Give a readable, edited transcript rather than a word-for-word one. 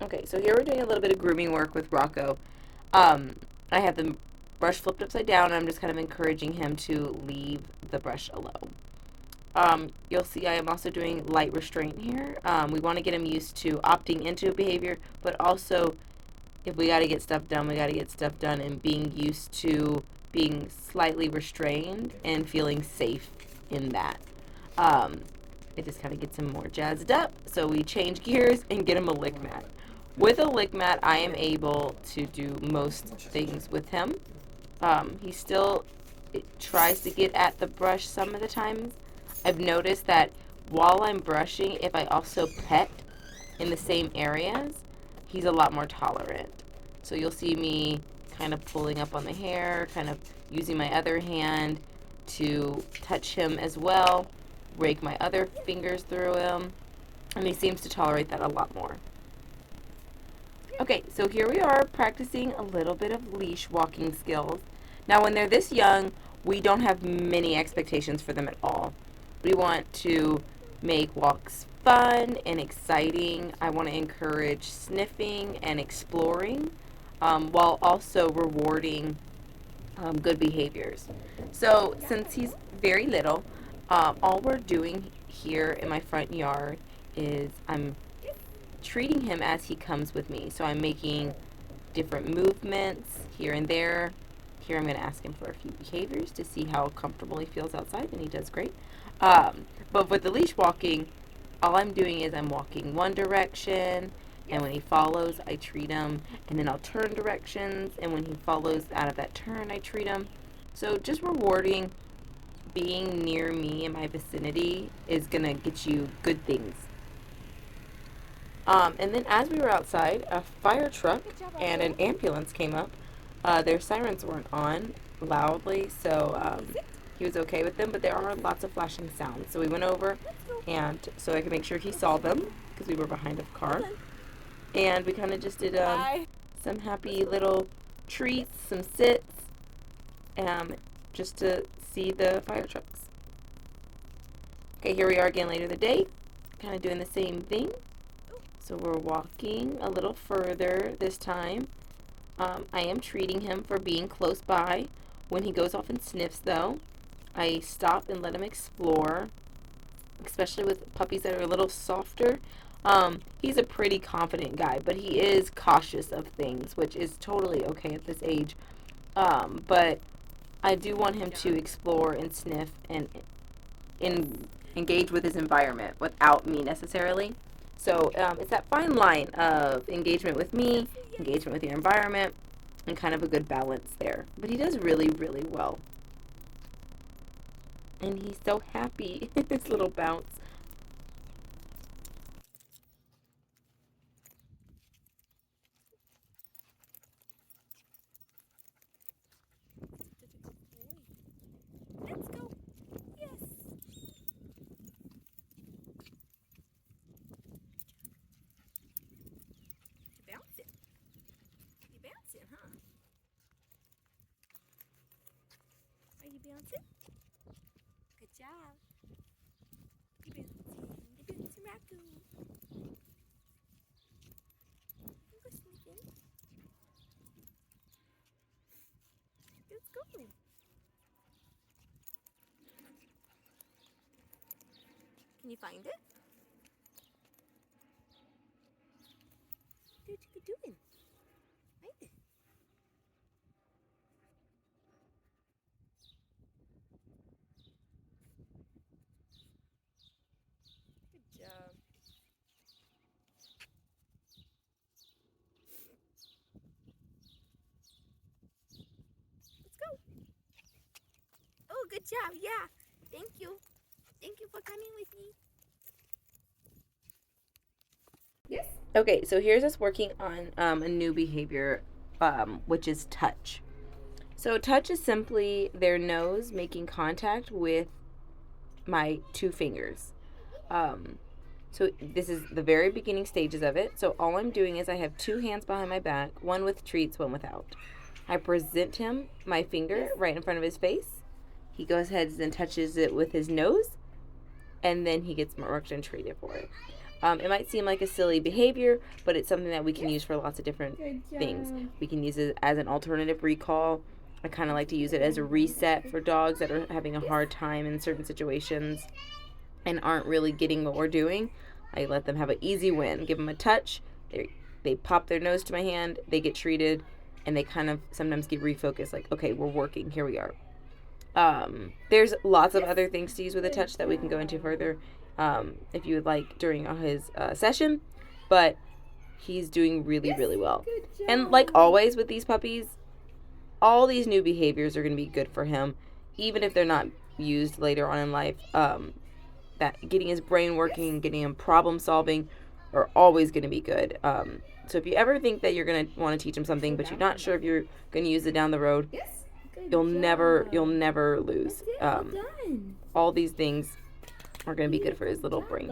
Okay, so here we're doing a little bit of grooming work with Rocco. I have the brush flipped upside down, and I'm just kind of encouraging him to leave the brush alone. You'll see I am also doing light restraint here. We want to get him used to opting into a behavior, but also if we got to get stuff done, we got to get stuff done, and being used to being slightly restrained and feeling safe in that. It just kind of gets him more jazzed up. So we change gears and get him a lick mat. With a lick mat, I am able to do most things with him. He still tries to get at the brush some of the times. I've noticed that while I'm brushing, if I also pet in the same areas, he's a lot more tolerant. So you'll see me kind of pulling up on the hair, kind of using my other hand to touch him as well, rake my other fingers through him, and he seems to tolerate that a lot more. Okay, so here we are practicing a little bit of leash walking skills. Now, when they're this young, we don't have many expectations for them at all. We want to make walks fun and exciting. I want to encourage sniffing and exploring, while also rewarding good behaviors. So, since he's very little, all we're doing here in my front yard is I'm treating him as he comes with me. So I'm making different movements here and there. Here I'm going to ask him for a few behaviors to see how comfortable he feels outside, and he does great. But with the leash walking, all I'm doing is I'm walking one direction, and when he follows, I treat him, and then I'll turn directions, and when he follows out of that turn, I treat him. So just rewarding being near me in my vicinity is going to get you good things. And then as we were outside, a fire truck and an ambulance came up. Their sirens weren't on loudly, so he was okay with them, but there are lots of flashing sounds. So we went over, and so I could make sure he saw them, because we were behind a car. And we kind of just did some happy little treats, some sits, just to see the fire trucks. Okay, here we are again later in the day, kind of doing the same thing. So we're walking a little further this time. I am treating him for being close by. When he goes off and sniffs, though, I stop and let him explore, especially with puppies that are a little softer. He's a pretty confident guy, but he is cautious of things, which is totally okay at this age. But I do want him to explore and sniff and engage with his environment without me necessarily. So it's that fine line of engagement with me, engagement with your environment, and kind of a good balance there. But he does really, really well. And he's so happy. His little bounce. Let's go. Yes. You're bouncing. You're bouncing, huh? Are you bouncing? Good job. You're bouncing. You're bouncing, Rocco. You go sniffing. Let's go. Can you find it? What you doing? Find it. Good job. Let's go. Oh, good job. Yeah. Thank you. Thank you for coming with me. Yes. Okay, so here's us working on a new behavior, which is touch. So touch is simply their nose making contact with my two fingers. So this is the very beginning stages of it. So all I'm doing is I have two hands behind my back, one with treats, one without. I present him my finger right in front of his face. He goes ahead and touches it with his nose, and then he gets marked and treated for it. It might seem like a silly behavior, but it's something that we can use for lots of different things. We can use it as an alternative recall. I kind of like to use it as a reset for dogs that are having a hard time in certain situations and aren't really getting what we're doing. I let them have an easy win. Give them a touch. They pop their nose to my hand. They get treated, and they kind of sometimes get refocused. Like, okay, we're working. Here we are. There's lots of other things to use with a touch that we can go into further if you would like during his session. But he's doing really, really well. And like always with these puppies, all these new behaviors are going to be good for him, even if they're not used later on in life. That getting his brain working, getting him problem solving are always going to be good. So if you ever think that you're going to want to teach him something, but you're not sure if you're going to use it down the road, you'll never lose. All these things are going to be good for his little brain.